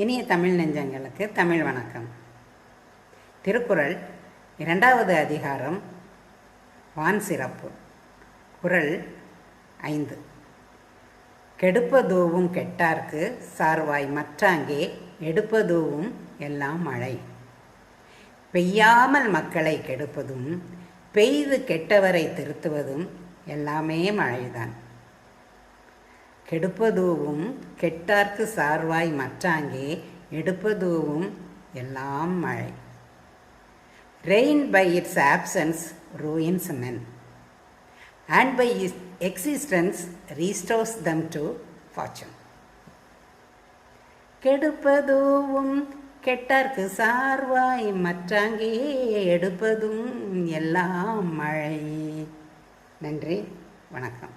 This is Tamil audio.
இனிய தமிழ் நெஞ்சங்களுக்கு தமிழ் வணக்கம். திருக்குறள் 2வது அதிகாரம் வான் சிறப்பு. குறள் 5. கெடுப்பதூவும் கெட்டார்க்கு சார்வாய் மற்றாங்கே எடுப்பதூவும் எல்லாம் மழை. பெய்யாமல் மக்களை கெடுப்பதும் பெய்து கெட்டவரை திருத்துவதும் எல்லாமே மழைதான். கெடுப்பதூவும் கெட்டார்க்கு சார்வாய் மற்றாங்கே எடுப்பதூவும் எல்லாம் மழை. Rain by its absence ruins men, and by its existence restores them to fortune. கெடுப்பதூவும் கெட்டார்க்கு சார்வாய் மற்றாங்கே எடுப்பதும் எல்லாம் மழை. நன்றி, வணக்கம்.